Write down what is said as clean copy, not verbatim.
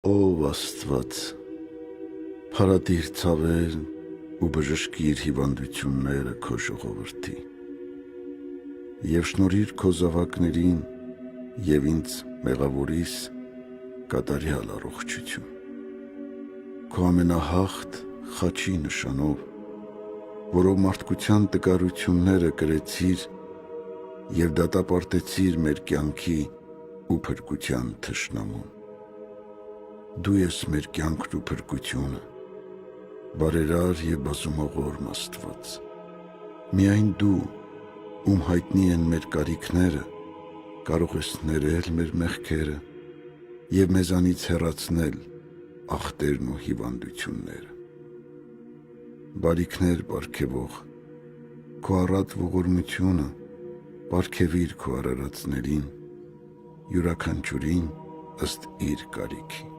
Ով Աստված, փարատիր ցավերն ու բժշկիր հիվանդությունները քո ժողովրդի, եւ շնորհիր քո զավակներին եւ ինձ մեղավորիս կատարյալ առողջություն, քո ամենահաղթ խաչի նշանով, որով մարդկության տկարությունները կրեցիր եւ դատապարտեցիր մեր կյանքի ու փրկության թշնամուն։ Դու ես մեր կյանքն ու փրկությունը, բարերար եւ բազումողորմ Աստված։ Միայն դու, ում հայտնի են մեր կարիքները, կարող ես ներել մեր մեղքերը եւ մեզանից հեռացնել ախտերն ու հիվանդությունները։ Բարիքներ պարգևող, քո առատ ողորմությունը պարգևիր քո արարածներին, յուրաքանչյուրին ըստ իր կարիքի։